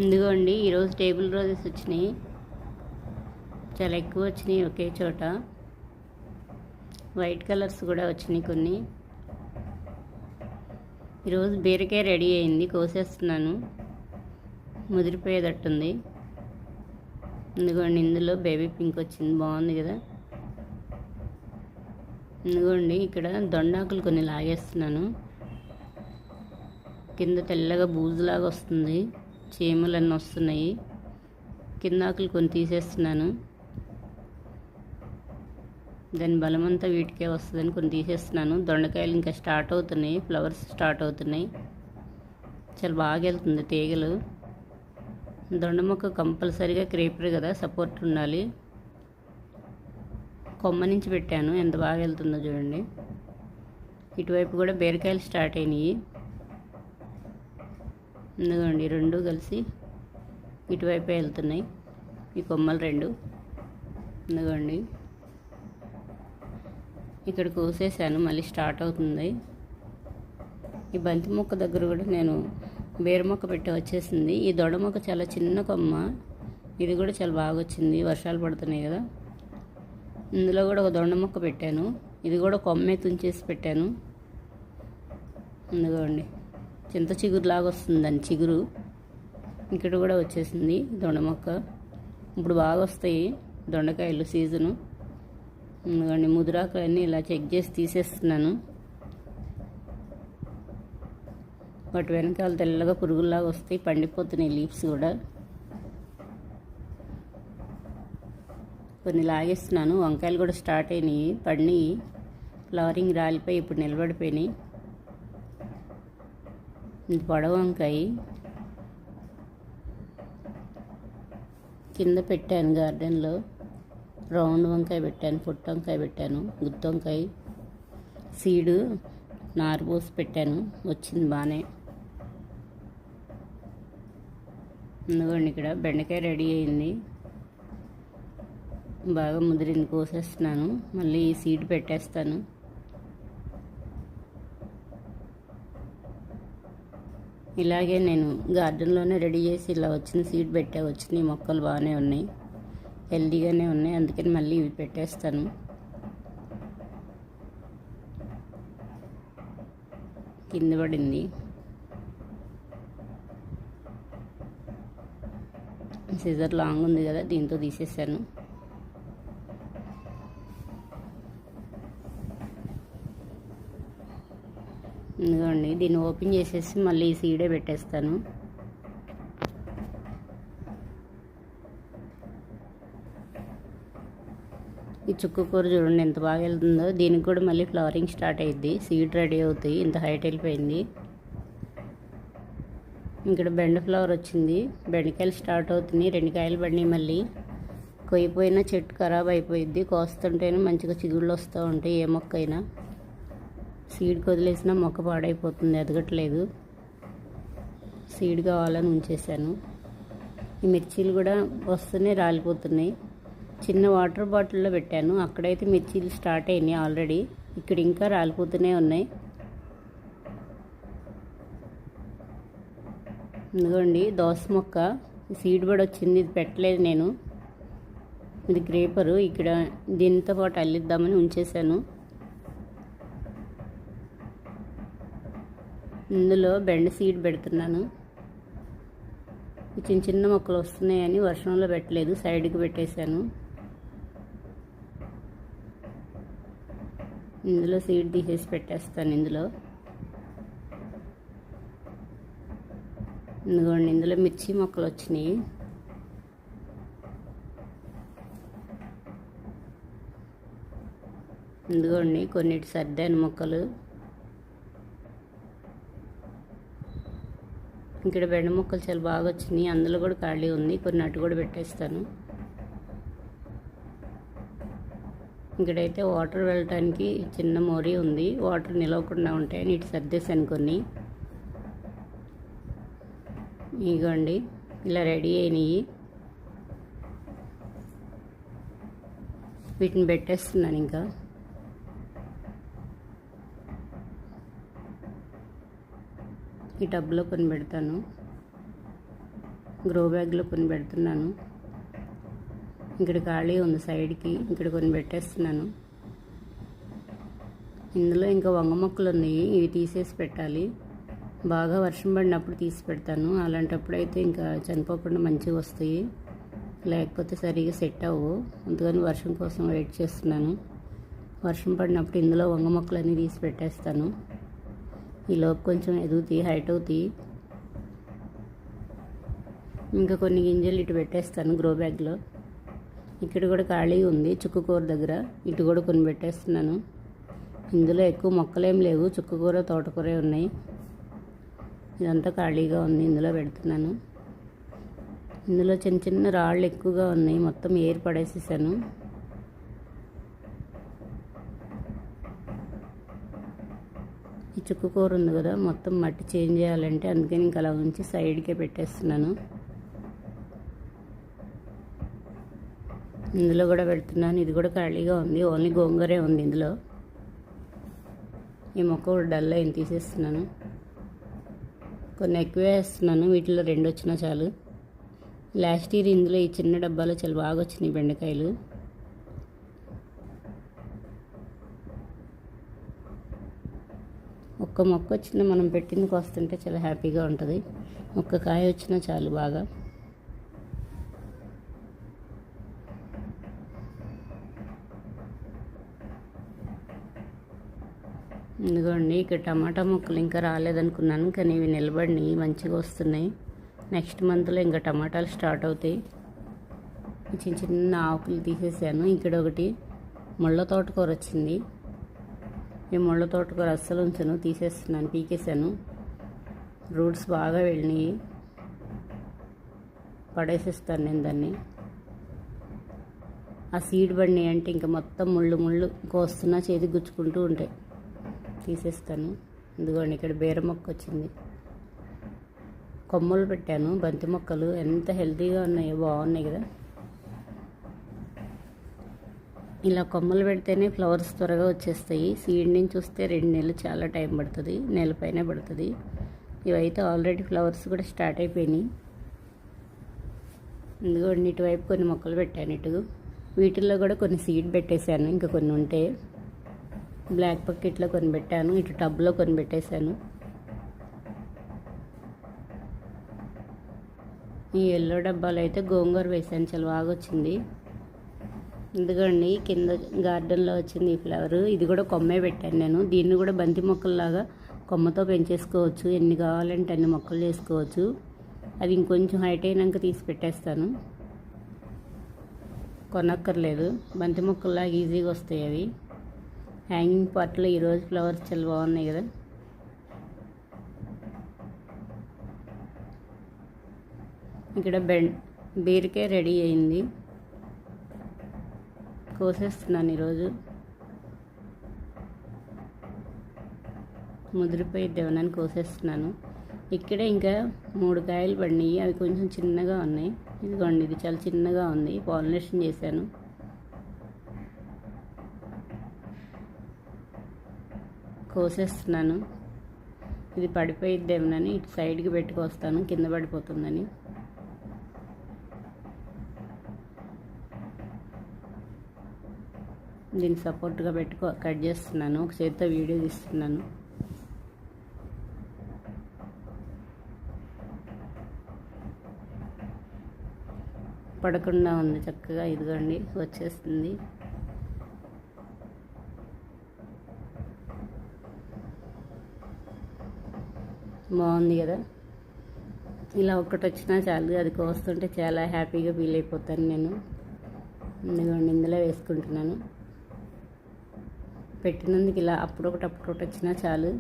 ఇదిగోండి ఈరోజు table roses వచ్చినాయి. చాలా ఎక్కువ వచ్చినాయి ఒకే చోట. వైట్ కలర్స్ కూడా వచ్చినాయి కొన్ని. ఈరోజు బీరకాయ రెడీ అయింది, కోసేస్తున్నాను. ముదిరిపోయేటట్టుంది. ఇదిగోండి ఇందులో బేబీ పింక్ వచ్చింది, బాగుంది కదా. ఇదిగోండి ఇక్కడ దొండాకులు కొన్ని లాగేస్తున్నాను. కింద తెల్లగా బూజులాగా వస్తుంది, చీమలన్నీ వస్తున్నాయి. కింద ఆకులు కొన్ని తీసేస్తున్నాను. దాని బలమంతా వీటికే వస్తుందని కొన్ని తీసేస్తున్నాను. దొండకాయలు ఇంకా స్టార్ట్ అవుతున్నాయి, ఫ్లవర్స్ స్టార్ట్ అవుతున్నాయి. చాలా బాగా వెళ్తుంది తీగలు. దొండ మొక్క కంపల్సరీగా క్రేపర్ కదా, సపోర్ట్ ఉండాలి. కొమ్మ నుంచి పెట్టాను, ఎంత బాగా వెళ్తుందో చూడండి. ఇటువైపు కూడా బీరకాయలు స్టార్ట్ అయినాయి. ఇదిగోండి రెండు కలిసి ఇటువైపే వెళ్తున్నాయి, ఈ కొమ్మలు రెండు. ఇదిగోండి ఇక్కడ కోసేసాను, మళ్ళీ స్టార్ట్ అవుతుంది. ఈ బంతి మొక్క దగ్గర కూడా నేను బీర మొక్క పెట్టి వచ్చేసింది. ఈ దొడ మొక్క చాలా చిన్న కొమ్మ, ఇది కూడా చాలా బాగా వచ్చింది. వర్షాలు పడుతున్నాయి కదా. ఇందులో కూడా ఒక దొండ మొక్క పెట్టాను, ఇది కూడా కొమ్మే తుంచేసి పెట్టాను. ఇదిగోండి చింత చిగురులాగా వస్తుంది దాని చిగురు. ఇక్కడ కూడా వచ్చేసింది దొండ మొక్క. ఇప్పుడు బాగా వస్తాయి దొండకాయలు సీజను. ఎందుకంటే ముదురాకులన్నీ ఇలా చెక్ చేసి తీసేస్తున్నాను. వాటి వెనకాల తెల్లగా పురుగుల్లాగా వస్తాయి, పండిపోతున్నాయి లీవ్స్ కూడా. కొన్ని లాగేస్తున్నాను. వంకాయలు కూడా స్టార్ట్ అయినాయి, పండినాయి. ఫ్లవరింగ్ రాలిపోయి ఇప్పుడు నిలబడిపోయినాయి. ఇది పొడవ వంకాయ కింద పెట్టాను గార్డెన్లో. రౌండ్ వంకాయ పెట్టాను, పొట్టు వంకాయ పెట్టాను, గుత్తి వంకాయ సీడు నారు పోసి పెట్టాను, వచ్చింది బాగానే. ఎందుకండి ఇక్కడ బెండకాయ రెడీ అయింది, బాగా ముదిరింది, కోసేస్తున్నాను. మళ్ళీ ఈ సీడ్ పెట్టేస్తాను. ఇలాగే నేను గార్డెన్లోనే రెడీ చేసి ఇలా వచ్చిన సీడ్ పెట్టా. వచ్చినాయి మొక్కలు బాగానే ఉన్నాయి, హెల్దీగానే ఉన్నాయి. అందుకని మళ్ళీ ఇవి పెట్టేస్తాను. కింద పడింది. సిజర్ లాంగ్ ఉంది కదా, దీంతో తీసేసాను. ఇదిగోండి దీన్ని ఓపెన్ చేసేసి మళ్ళీ ఈ సీడే పెట్టేస్తాను. ఈ చుక్క కూర చూడండి ఎంత బాగా వెళ్తుందో. దీనికి కూడా మళ్ళీ ఫ్లవరింగ్ స్టార్ట్ అయ్యిద్ది, సీడ్ రెడీ అవుతాయి. ఇంత హైట్ వెళ్ళిపోయింది. ఇక్కడ బెండ ఫ్లవర్ వచ్చింది, బెండకాయలు స్టార్ట్ అవుతున్నాయి. 2 కాయలు పడినాయి. మళ్ళీ కొయ్యిపోయినా చెట్టు ఖరాబ్ అయిపోయిద్ది, కోస్తుంటేనే మంచిగా చిగుళ్ళు వస్తూ ఉంటాయి. ఏ మొక్క అయినా సీడ్ వదిలేసినా మొక్క పాడైపోతుంది, ఎదగట్లేదు. సీడ్ కావాలని ఉంచేసాను. ఈ మిర్చీలు కూడా వస్తూనే రాలిపోతున్నాయి. చిన్న వాటర్ బాటిల్లో పెట్టాను, అక్కడైతే మిర్చీలు స్టార్ట్ అయినాయి ఆల్రెడీ. ఇక్కడ ఇంకా రాలిపోతూనే ఉన్నాయి. ఇదిగోండి దోస మొక్క సీడ్ కూడా వచ్చింది, ఇది పెట్టలేదు నేను. ఇది క్రేపరు, ఇక్కడ దీంతో పాటు అల్లిద్దామని ఉంచేసాను. ఇందులో బెండ సీడ్ పెడుతున్నాను. చిన్న చిన్న మొక్కలు వస్తున్నాయని వర్షంలో పెట్టలేదు, సైడ్కి పెట్టేశాను. ఇందులో సీడ్ తీసేసి పెట్టేస్తాను. ఇదిగోండి ఇందులో మిర్చి మొక్కలు వచ్చినాయి. ఇదిగోండి కొన్నిటి సర్దాను మొక్కలు. ఇక్కడ బెండ మొక్కలు చాలా బాగా వచ్చినాయి, అందులో కూడా ఖాళీ ఉంది. కొన్ని అటు కూడా పెట్టేస్తాను. ఇక్కడైతే వాటర్ వెళ్ళటానికి చిన్న మోరీ ఉంది, వాటర్ నిలవకుండా ఉంటాయని ఇటు సర్దేశాను కొన్ని. ఇగోండి ఇలా రెడీ అయినాయి. వీటిని పెట్టేస్తున్నాను. ఇంకా ఈ టబ్లో కొన్ని పెడతాను. గ్రో బ్యాగ్లో కొన్ని పెడుతున్నాను. ఇక్కడ ఖాళీ ఉంది సైడ్కి, ఇక్కడ కొన్ని పెట్టేస్తున్నాను. ఇందులో ఇంకా వంగ మొక్కలు ఉన్నాయి, ఇవి తీసేసి పెట్టాలి. బాగా వర్షం పడినప్పుడు తీసి పెడతాను, అలాంటప్పుడు అయితే ఇంకా చనిపోకుండా మంచిగా వస్తాయి, లేకపోతే సరిగా సెట్ అవ్వవు. అందుకని వర్షం కోసం వెయిట్ చేస్తున్నాను. వర్షం పడినప్పుడు ఇందులో వంగ మొక్కలన్నీ తీసి పెట్టేస్తాను. ఈలోపు కొంచెం ఎదుగుతాయి, హైట్ అవుతాయి. ఇంకా కొన్ని గింజలు ఇటు పెట్టేస్తాను గ్రో బ్యాగ్లో. ఇక్కడ కూడా ఖాళీ ఉంది చుక్కకూర దగ్గర, ఇటు కూడా కొన్ని పెట్టేస్తున్నాను. ఇందులో ఎక్కువ మొక్కలేం లేవు, చుక్కకూర తోటకూరే ఉన్నాయి. ఇదంతా ఖాళీగా ఉంది, ఇందులో పెడుతున్నాను. ఇందులో చిన్న చిన్న రాళ్ళు ఎక్కువగా ఉన్నాయి, మొత్తం ఏరి పడేసేసాను. ఈ చుక్కకూర ఉంది కదా, మొత్తం మట్టి చేంజ్ చేయాలంటే అందుకని ఇంకా అలా ఉంచి సైడ్కే పెట్టేస్తున్నాను. ఇందులో కూడా పెడుతున్నాను, ఇది కూడా ఖాళీగా ఉంది, ఓన్లీ గోంగూరే ఉంది ఇందులో. ఈ మొక్క కూడా డల్ అయింది, తీసేస్తున్నాను. కొన్ని ఎక్కువే వేస్తున్నాను, వీటిలో 2 వచ్చినా చాలు. లాస్ట్ ఇయర్ ఇందులో ఈ చిన్న డబ్బాలో చాలా బాగా వచ్చినాయి బెండకాయలు. ఒక్క మొక్క వచ్చినా మనం పెట్టిందికి వస్తుంటే చాలా హ్యాపీగా ఉంటుంది. ఒక్క కాయ వచ్చినా చాలు బాగా. ఇదిగోండి, ఇక్కడ టమాటా మొక్కలు ఇంకా రాలేదనుకున్నాను, కానీ ఇవి నిలబడినాయి, మంచిగా వస్తున్నాయి. నెక్స్ట్ మంత్లో ఇంకా టమాటాలు స్టార్ట్ అవుతాయి. చిన్న చిన్న ఆకులు తీసేసాను. ఇక్కడ ఒకటి ముళ్ళ తోటకూర వచ్చింది. ఈ ముళ్ళ తోటకూర అస్సలు ఉంచాను, తీసేస్తున్నాను, పీకేసాను. రూట్స్ బాగా వెళ్ళినాయి, పడేసేస్తాను నేను దాన్ని. ఆ సీడ్ పడినాయి అంటే ఇంకా మొత్తం ముళ్ళు ముళ్ళు కోస్తున్నా చేతికి గుచ్చుకుంటూ ఉంటాయి, తీసేస్తాను. ఇదిగోండి, ఇక్కడ బీర మొక్క వచ్చింది. కొమ్మలు పెట్టాను, బంతి మొక్కలు ఎంత హెల్తీగా ఉన్నాయో, బాగున్నాయి కదా. ఇలా కొమ్మలు పెడితేనే ఫ్లవర్స్ త్వరగా వచ్చేస్తాయి. సీడ్ నుంచి చూస్తే 2 నెలలు చాలా టైం పడుతుంది, నెల పైనే పడుతుంది. ఇవైతే ఆల్రెడీ ఫ్లవర్స్ కూడా స్టార్ట్ అయిపోయినాయి. ఇదిగోండి, ఇటువైపు కొన్ని మొక్కలు పెట్టాను. ఇటు వీటిల్లో కూడా కొన్ని సీడ్ పెట్టేశాను, ఇంకా కొన్ని ఉంటే. బ్లాక్ బకెట్లో కొన్ని పెట్టాను, ఇటు టబ్లో కొన్ని పెట్టేశాను. ఈ ఎల్లో డబ్బాలో అయితే గోంగూర వేసాను, చాలా బాగా వచ్చింది. ఎందుకండి కింద గార్డెన్లో వచ్చింది ఈ ఫ్లవర్. ఇది కూడా కొమ్మే పెట్టాను నేను. దీన్ని కూడా బంతి మొక్కల్లాగా కొమ్మతో పెంచేసుకోవచ్చు, ఎన్ని కావాలంటే అన్ని మొక్కలు చేసుకోవచ్చు. అది ఇంకొంచెం హైట్ అయినాక తీసి పెట్టేస్తాను, కొనక్కర్లేదు. బంతి మొక్కల్లాగా ఈజీగా వస్తాయి అవి. హ్యాంగింగ్ పార్ట్లో ఈరోజు ఫ్లవర్స్ చాలా బాగున్నాయి కదా. ఇక్కడ బీరకాయ రెడీ అయింది, కోసేస్తున్నాను ఈరోజు. ముదిరిపోయిద్దేమోనని కోసేస్తున్నాను. ఇక్కడే ఇంకా 3 కాయలు పడినాయి, అవి కొంచెం చిన్నగా ఉన్నాయి. ఇదిగోండి, ఇది చాలా చిన్నగా ఉంది, పాలినేషన్ చేశాను. కోసేస్తున్నాను. ఇది పడిపోయిద్దేమోనని ఇటు సైడ్కి పెట్టుకొస్తాను, కింద పడిపోతుందని. దీనికి సపోర్ట్గా కట్ చేస్తున్నాను, ఒక చేతితో వీడియో తీస్తున్నాను. పడకుండా ఉంది చక్కగా, ఇదిగోండి వచ్చేస్తుంది. బాగుంది కదా. ఇలా ఒక్కటి వచ్చినా చాలు, అది కోస్తుంటే చాలా హ్యాపీగా ఫీల్ అయిపోతాను నేను. ఇదిగోండి, ఇందులో వేసుకుంటున్నాను. పెట్టినందుకు ఇలా అప్పుడొకటి వచ్చినా చాలు.